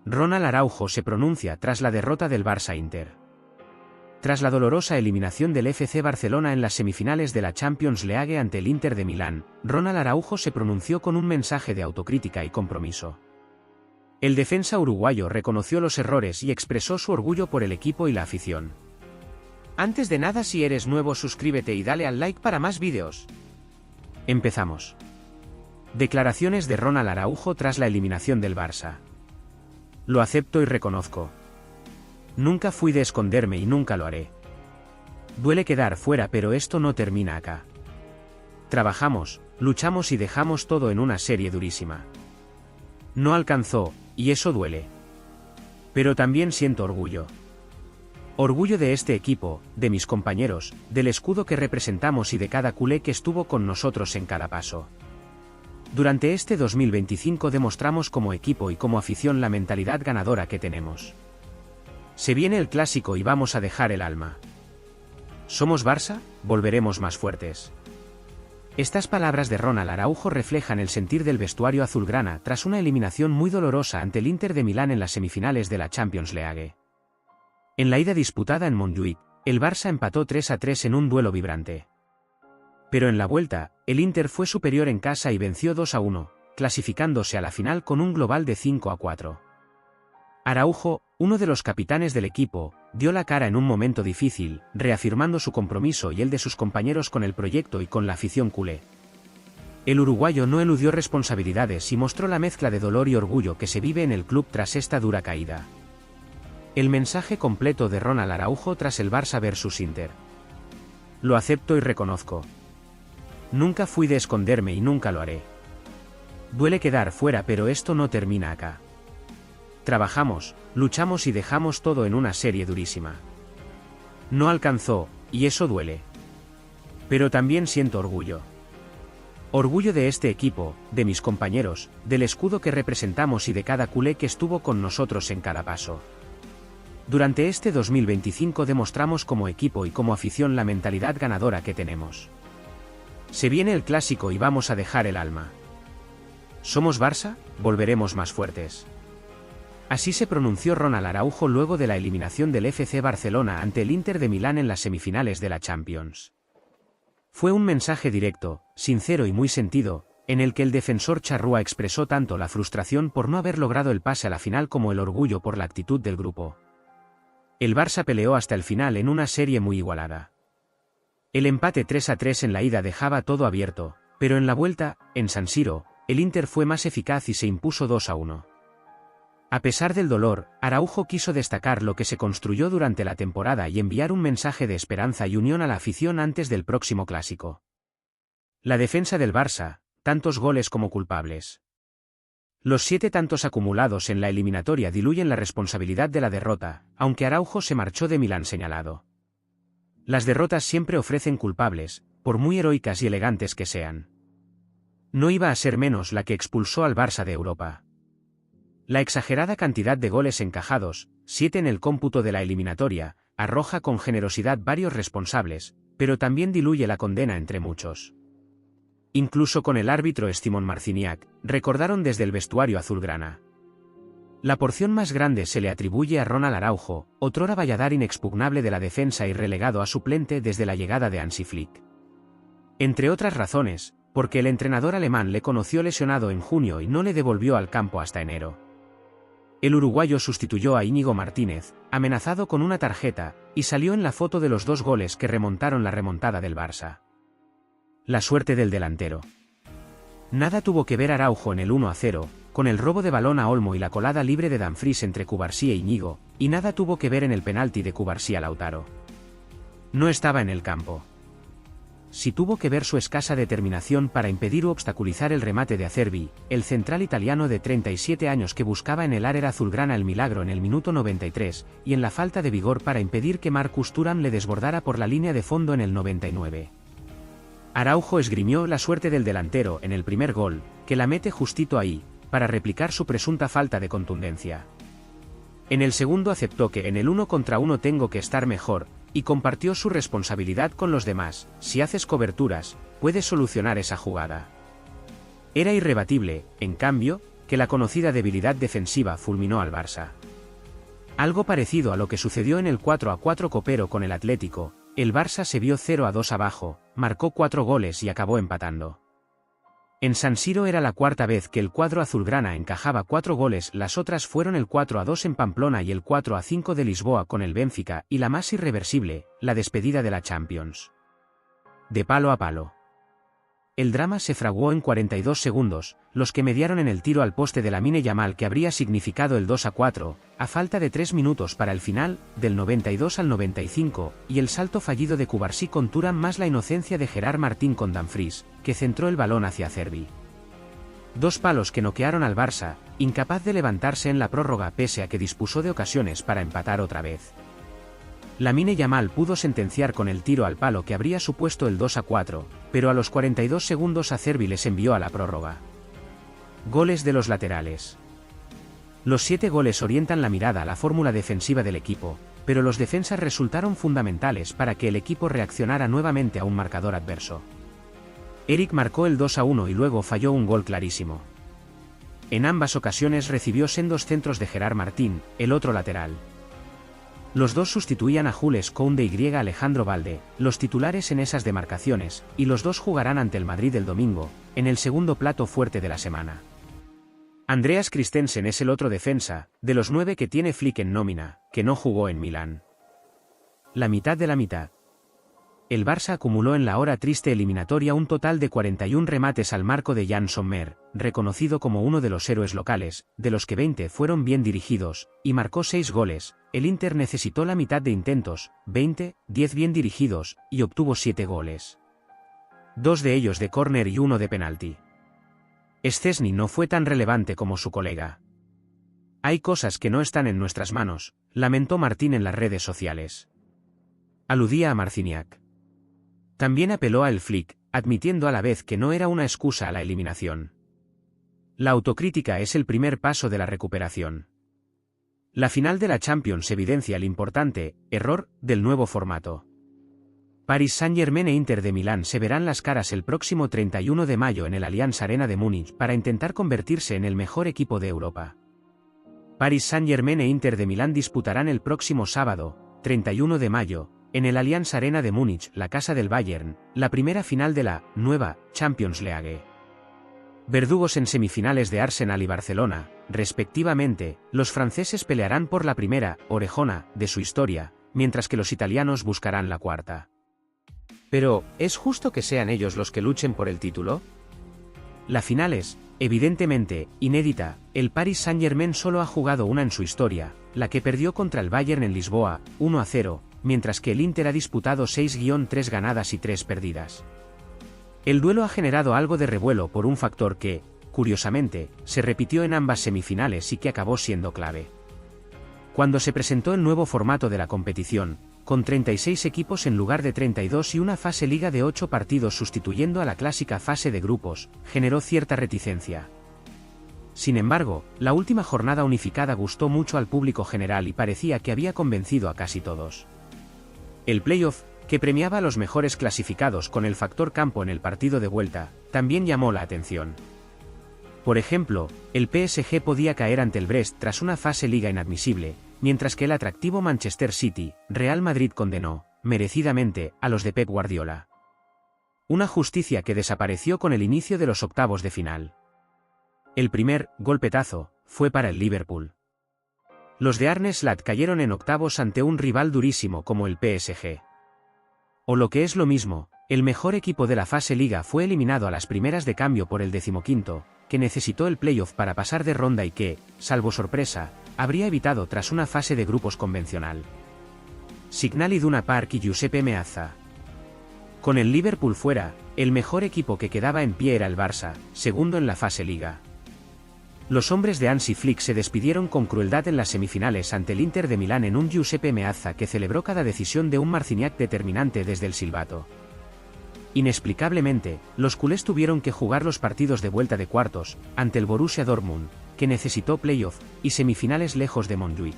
Ronald Araujo se pronuncia tras la derrota del Barça-Inter. Tras la dolorosa eliminación del FC Barcelona en las semifinales de la Champions League ante el Inter de Milán, Ronald Araujo se pronunció con un mensaje de autocrítica y compromiso. El defensa uruguayo reconoció los errores y expresó su orgullo por el equipo y la afición. Antes de nada, si eres nuevo, suscríbete y dale al like para más vídeos. Empezamos. Declaraciones de Ronald Araujo tras la eliminación del Barça. Lo acepto y reconozco. Nunca fui de esconderme y nunca lo haré. Duele quedar fuera, pero esto no termina acá. Trabajamos, luchamos y dejamos todo en una serie durísima. No alcanzó, y eso duele. Pero también siento orgullo. Orgullo de este equipo, de mis compañeros, del escudo que representamos y de cada culé que estuvo con nosotros en cada paso. Durante este 2025 demostramos como equipo y como afición la mentalidad ganadora que tenemos. Se viene el clásico y vamos a dejar el alma. ¿Somos Barça? Volveremos más fuertes. Estas palabras de Ronald Araujo reflejan el sentir del vestuario azulgrana tras una eliminación muy dolorosa ante el Inter de Milán en las semifinales de la Champions League. En la ida disputada en Montjuïc, el Barça empató 3-3 en un duelo vibrante. Pero en la vuelta, el Inter fue superior en casa y venció 2-1, clasificándose a la final con un global de 5-4. Araujo, uno de los capitanes del equipo, dio la cara en un momento difícil, reafirmando su compromiso y el de sus compañeros con el proyecto y con la afición culé. El uruguayo no eludió responsabilidades y mostró la mezcla de dolor y orgullo que se vive en el club tras esta dura caída. El mensaje completo de Ronald Araujo tras el Barça vs Inter. Lo acepto y reconozco. Nunca fui de esconderme y nunca lo haré. Duele quedar fuera, pero esto no termina acá. Trabajamos, luchamos y dejamos todo en una serie durísima. No alcanzó, y eso duele. Pero también siento orgullo. Orgullo de este equipo, de mis compañeros, del escudo que representamos y de cada culé que estuvo con nosotros en cada paso. Durante este 2025 demostramos como equipo y como afición la mentalidad ganadora que tenemos. Se viene el clásico y vamos a dejar el alma. ¿Somos Barça? Volveremos más fuertes. Así se pronunció Ronald Araujo luego de la eliminación del FC Barcelona ante el Inter de Milán en las semifinales de la Champions. Fue un mensaje directo, sincero y muy sentido, en el que el defensor charrúa expresó tanto la frustración por no haber logrado el pase a la final como el orgullo por la actitud del grupo. El Barça peleó hasta el final en una serie muy igualada. El empate 3-3 en la ida dejaba todo abierto, pero en la vuelta, en San Siro, el Inter fue más eficaz y se impuso 2-1. A pesar del dolor, Araujo quiso destacar lo que se construyó durante la temporada y enviar un mensaje de esperanza y unión a la afición antes del próximo clásico. La defensa del Barça, tantos goles como culpables. Los 7 tantos acumulados en la eliminatoria diluyen la responsabilidad de la derrota, aunque Araujo se marchó de Milán señalado. Las derrotas siempre ofrecen culpables, por muy heroicas y elegantes que sean. No iba a ser menos la que expulsó al Barça de Europa. La exagerada cantidad de goles encajados, 7 en el cómputo de la eliminatoria, arroja con generosidad varios responsables, pero también diluye la condena entre muchos. Incluso con el árbitro Szymon Marciniak, recordaron desde el vestuario azulgrana. La porción más grande se le atribuye a Ronald Araujo, otrora valladar inexpugnable de la defensa y relegado a suplente desde la llegada de Hansi Flick. Entre otras razones, porque el entrenador alemán le conoció lesionado en junio y no le devolvió al campo hasta enero. El uruguayo sustituyó a Íñigo Martínez, amenazado con una tarjeta, y salió en la foto de los 2 goles que remontaron la remontada del Barça. La suerte del delantero. Nada tuvo que ver Araujo en el 1-0, con el robo de balón a Olmo y la colada libre de Dumfries entre Cubarsí e Íñigo, y nada tuvo que ver en el penalti de Cubarsí a Lautaro. No estaba en el campo. Sí tuvo que ver su escasa determinación para impedir u obstaculizar el remate de Acerbi, el central italiano de 37 años que buscaba en el área azulgrana el milagro en el minuto 93, y en la falta de vigor para impedir que Marcus Thuram le desbordara por la línea de fondo en el 99. Araujo esgrimió la suerte del delantero en el primer gol, que la mete justito ahí, para replicar su presunta falta de contundencia. En el segundo aceptó que en el 1 contra 1 tengo que estar mejor, y compartió su responsabilidad con los demás. Si haces coberturas, puedes solucionar esa jugada. Era irrebatible, en cambio, que la conocida debilidad defensiva fulminó al Barça. Algo parecido a lo que sucedió en el 4-4 copero con el Atlético, el Barça se vio 0-2 abajo, marcó 4 goles y acabó empatando. En San Siro era la cuarta vez que el cuadro azulgrana encajaba 4 goles, las otras fueron el 4-2 en Pamplona y el 4-5 de Lisboa con el Benfica, y la más irreversible, la despedida de la Champions. De palo a palo. El drama se fraguó en 42 segundos, los que mediaron en el tiro al poste de Lamine Yamal que habría significado el 2-4, a falta de 3 minutos para el final, del 92 al 95, y el salto fallido de Cubarsí con Thuram más la inocencia de Gerard Martín con Dumfries, que centró el balón hacia Acerbi. 2 palos que noquearon al Barça, incapaz de levantarse en la prórroga pese a que dispuso de ocasiones para empatar otra vez. Lamine Yamal pudo sentenciar con el tiro al palo que habría supuesto el 2-4, pero a los 42 segundos Acerbi les envió a la prórroga. Goles de los laterales. Los 7 goles orientan la mirada a la fórmula defensiva del equipo, pero los defensas resultaron fundamentales para que el equipo reaccionara nuevamente a un marcador adverso. Eric marcó el 2-1 y luego falló un gol clarísimo. En ambas ocasiones recibió sendos centros de Gerard Martín, el otro lateral. Los dos sustituían a Jules Koundé y Alejandro Balde, los titulares en esas demarcaciones, y los dos jugarán ante el Madrid el domingo, en el segundo plato fuerte de la semana. Andreas Christensen es el otro defensa, de los 9 que tiene Flick en nómina, que no jugó en Milán. La mitad de la mitad. El Barça acumuló en la hora triste eliminatoria un total de 41 remates al marco de Jan Sommer, reconocido como uno de los héroes locales, de los que 20 fueron bien dirigidos, y marcó 6 goles. El Inter necesitó la mitad de intentos, 20, 10 bien dirigidos, y obtuvo 7 goles. 2 de ellos de córner y 1 de penalti. Szczęsny no fue tan relevante como su colega. Hay cosas que no están en nuestras manos, lamentó Martín en las redes sociales. Aludía a Marciniak. También apeló a El Flick, admitiendo a la vez que no era una excusa a la eliminación. La autocrítica es el primer paso de la recuperación. La final de la Champions evidencia el importante error del nuevo formato. Paris Saint-Germain e Inter de Milán se verán las caras el próximo 31 de mayo en el Allianz Arena de Múnich para intentar convertirse en el mejor equipo de Europa. Paris Saint-Germain e Inter de Milán disputarán el próximo sábado, 31 de mayo, en el Allianz Arena de Múnich, la casa del Bayern, la primera final de la nueva Champions League. Verdugos en semifinales de Arsenal y Barcelona, respectivamente, los franceses pelearán por la primera orejona de su historia, mientras que los italianos buscarán la cuarta. Pero, ¿es justo que sean ellos los que luchen por el título? La final es, evidentemente, inédita. El Paris Saint-Germain solo ha jugado una en su historia, la que perdió contra el Bayern en Lisboa, 1-0, mientras que el Inter ha disputado 6-3 ganadas y 3 perdidas. El duelo ha generado algo de revuelo por un factor que, curiosamente, se repitió en ambas semifinales y que acabó siendo clave. Cuando se presentó el nuevo formato de la competición, con 36 equipos en lugar de 32 y una fase liga de 8 partidos sustituyendo a la clásica fase de grupos, generó cierta reticencia. Sin embargo, la última jornada unificada gustó mucho al público general y parecía que había convencido a casi todos. El playoff, que premiaba a los mejores clasificados con el factor campo en el partido de vuelta, también llamó la atención. Por ejemplo, el PSG podía caer ante el Brest tras una fase liga inadmisible, mientras que el atractivo Manchester City, Real Madrid condenó, merecidamente, a los de Pep Guardiola. Una justicia que desapareció con el inicio de los octavos de final. El primer golpetazo fue para el Liverpool. Los de Arne Slot cayeron en octavos ante un rival durísimo como el PSG. O lo que es lo mismo, el mejor equipo de la fase liga fue eliminado a las primeras de cambio por el 15º, que necesitó el playoff para pasar de ronda y que, salvo sorpresa, habría evitado tras una fase de grupos convencional. Signal Iduna Park y Giuseppe Meazza. Con el Liverpool fuera, el mejor equipo que quedaba en pie era el Barça, segundo en la fase liga. Los hombres de Hansi Flick se despidieron con crueldad en las semifinales ante el Inter de Milán en un Giuseppe Meazza que celebró cada decisión de un Marciniak determinante desde el silbato. Inexplicablemente, los culés tuvieron que jugar los partidos de vuelta de cuartos, ante el Borussia Dortmund, que necesitó playoff, y semifinales lejos de Montjuic.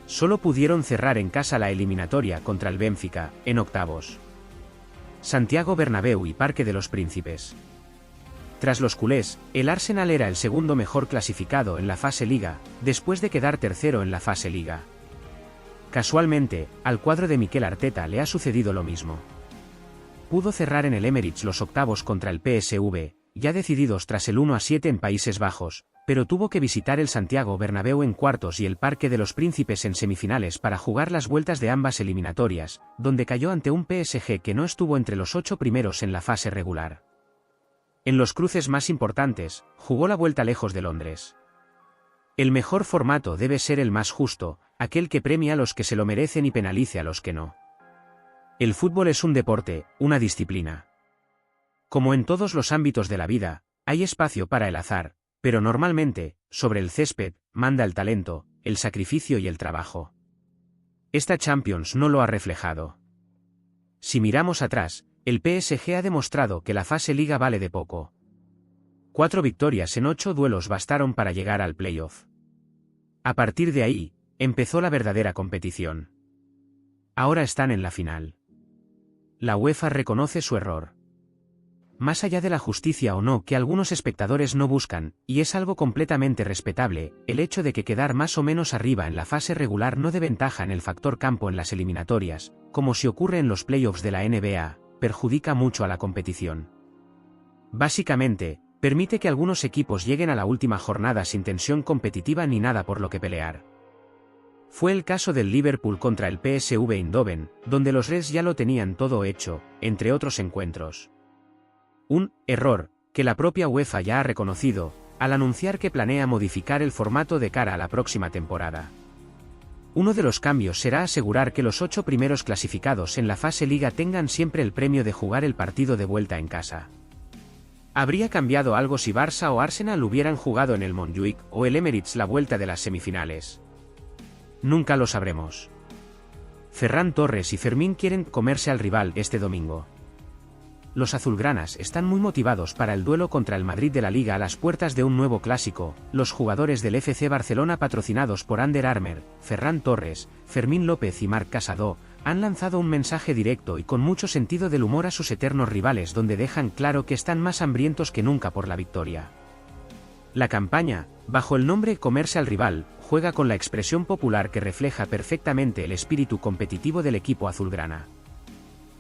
Solo pudieron cerrar en casa la eliminatoria contra el Benfica, en octavos. Santiago Bernabéu y Parque de los Príncipes. Tras los culés, el Arsenal era el segundo mejor clasificado en la fase Liga, después de quedar tercero en la fase Liga. Casualmente, al cuadro de Mikel Arteta le ha sucedido lo mismo. Pudo cerrar en el Emirates los octavos contra el PSV, ya decididos tras el 1-7 en Países Bajos, pero tuvo que visitar el Santiago Bernabéu en cuartos y el Parque de los Príncipes en semifinales para jugar las vueltas de ambas eliminatorias, donde cayó ante un PSG que no estuvo entre los 8 primeros en la fase regular. En los cruces más importantes, jugó la vuelta lejos de Londres. El mejor formato debe ser el más justo, aquel que premia a los que se lo merecen y penalice a los que no. El fútbol es un deporte, una disciplina. Como en todos los ámbitos de la vida, hay espacio para el azar, pero normalmente, sobre el césped, manda el talento, el sacrificio y el trabajo. Esta Champions no lo ha reflejado. Si miramos atrás, el PSG ha demostrado que la fase Liga vale de poco. 4 victorias en 8 duelos bastaron para llegar al playoff. A partir de ahí, empezó la verdadera competición. Ahora están en la final. La UEFA reconoce su error. Más allá de la justicia o no que algunos espectadores no buscan, y es algo completamente respetable, el hecho de que quedar más o menos arriba en la fase regular no dé ventaja en el factor campo en las eliminatorias, como si ocurre en los playoffs de la NBA, perjudica mucho a la competición. Básicamente, permite que algunos equipos lleguen a la última jornada sin tensión competitiva ni nada por lo que pelear. Fue el caso del Liverpool contra el PSV Eindhoven, donde los Reds ya lo tenían todo hecho, entre otros encuentros. Un error que la propia UEFA ya ha reconocido, al anunciar que planea modificar el formato de cara a la próxima temporada. Uno de los cambios será asegurar que los 8 primeros clasificados en la fase Liga tengan siempre el premio de jugar el partido de vuelta en casa. ¿Habría cambiado algo si Barça o Arsenal hubieran jugado en el Montjuic o el Emirates la vuelta de las semifinales? Nunca lo sabremos. Ferran Torres y Fermín quieren comerse al rival este domingo. Los azulgranas están muy motivados para el duelo contra el Madrid de la Liga a las puertas de un nuevo clásico. Los jugadores del FC Barcelona patrocinados por Under Armour, Ferran Torres, Fermín López y Marc Casado, han lanzado un mensaje directo y con mucho sentido del humor a sus eternos rivales donde dejan claro que están más hambrientos que nunca por la victoria. La campaña, bajo el nombre Comerse al rival, juega con la expresión popular que refleja perfectamente el espíritu competitivo del equipo azulgrana.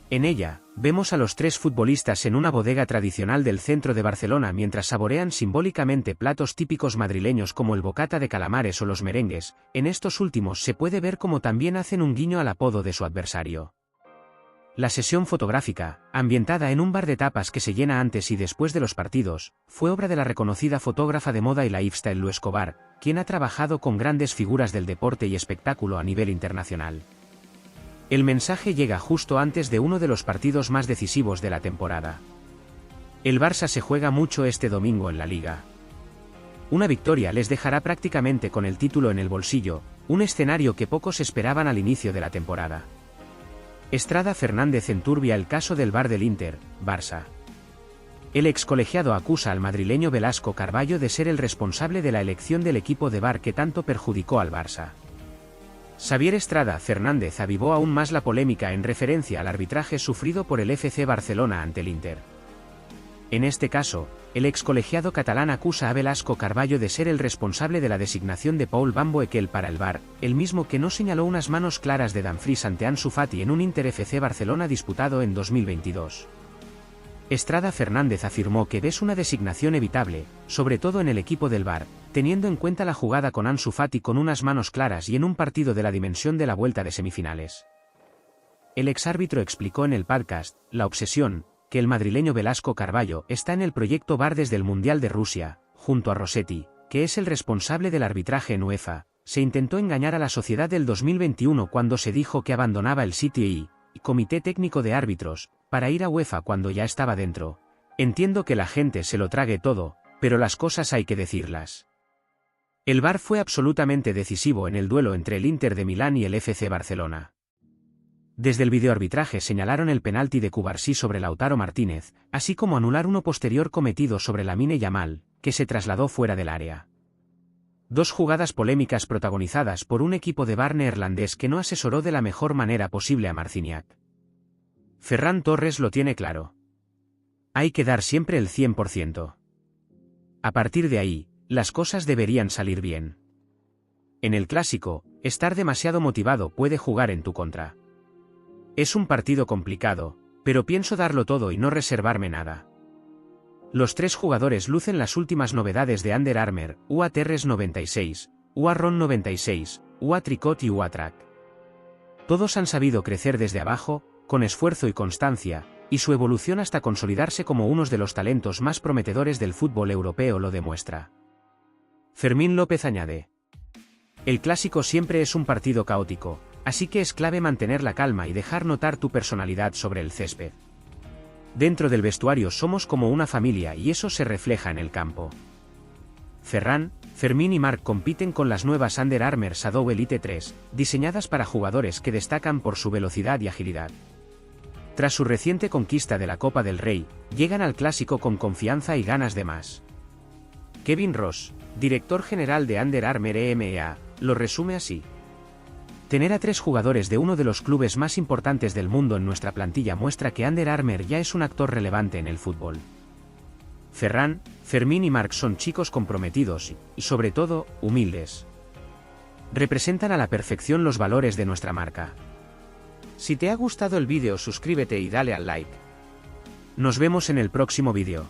En ella, vemos a los 3 futbolistas en una bodega tradicional del centro de Barcelona mientras saborean simbólicamente platos típicos madrileños como el bocata de calamares o los merengues. En estos últimos se puede ver cómo también hacen un guiño al apodo de su adversario. La sesión fotográfica, ambientada en un bar de tapas que se llena antes y después de los partidos, fue obra de la reconocida fotógrafa de moda y lifestyle Lu Escobar, quien ha trabajado con grandes figuras del deporte y espectáculo a nivel internacional. El mensaje llega justo antes de uno de los partidos más decisivos de la temporada. El Barça se juega mucho este domingo en la Liga. Una victoria les dejará prácticamente con el título en el bolsillo, un escenario que pocos esperaban al inicio de la temporada. Estrada Fernández enturbia el caso del VAR del Inter, Barça. El excolegiado acusa al madrileño Velasco Carballo de ser el responsable de la elección del equipo de VAR que tanto perjudicó al Barça. Xavier Estrada Fernández avivó aún más la polémica en referencia al arbitraje sufrido por el FC Barcelona ante el Inter. En este caso, el excolegiado catalán acusa a Velasco Carballo de ser el responsable de la designación de Paul Van Boekel para el VAR, el mismo que no señaló unas manos claras de Dumfries ante Ansu Fati en un Inter FC Barcelona disputado en 2022. Estrada Fernández afirmó que es una designación evitable, sobre todo en el equipo del VAR, teniendo en cuenta la jugada con Ansu Fati con unas manos claras y en un partido de la dimensión de la vuelta de semifinales. El exárbitro explicó en el podcast La Obsesión, que el madrileño Velasco Carballo está en el proyecto VAR desde el Mundial de Rusia, junto a Rossetti, que es el responsable del arbitraje en UEFA. Se intentó engañar a la sociedad del 2021 cuando se dijo que abandonaba el CTI, Comité Técnico de Árbitros, para ir a UEFA cuando ya estaba dentro. Entiendo que la gente se lo trague todo, pero las cosas hay que decirlas. El VAR fue absolutamente decisivo en el duelo entre el Inter de Milán y el FC Barcelona. Desde el videoarbitraje señalaron el penalti de Cubarsí sobre Lautaro Martínez, así como anular uno posterior cometido sobre Lamine Yamal, que se trasladó fuera del área. Dos jugadas polémicas protagonizadas por un equipo de VAR neerlandés que no asesoró de la mejor manera posible a Marciniak. Ferran Torres lo tiene claro. Hay que dar siempre el 100%. A partir de ahí, las cosas deberían salir bien. En el clásico, estar demasiado motivado puede jugar en tu contra. Es un partido complicado, pero pienso darlo todo y no reservarme nada. Los tres jugadores lucen las últimas novedades de Under Armour, UA Terres 96, UA Ron 96, UA Tricot y UA Track. Todos han sabido crecer desde abajo, con esfuerzo y constancia, y su evolución hasta consolidarse como unos de los talentos más prometedores del fútbol europeo lo demuestra. Fermín López añade: el clásico siempre es un partido caótico, así que es clave mantener la calma y dejar notar tu personalidad sobre el césped. Dentro del vestuario somos como una familia y eso se refleja en el campo. Ferran, Fermín y Marc compiten con las nuevas Under Armour Shadow Elite 3, diseñadas para jugadores que destacan por su velocidad y agilidad. Tras su reciente conquista de la Copa del Rey, llegan al clásico con confianza y ganas de más. Kevin Ross, director general de Under Armour EMEA, lo resume así: tener a tres jugadores de uno de los clubes más importantes del mundo en nuestra plantilla muestra que Under Armour ya es un actor relevante en el fútbol. Ferran, Fermín y Marc son chicos comprometidos y, sobre todo, humildes. Representan a la perfección los valores de nuestra marca. Si te ha gustado el vídeo, suscríbete y dale al like. Nos vemos en el próximo vídeo.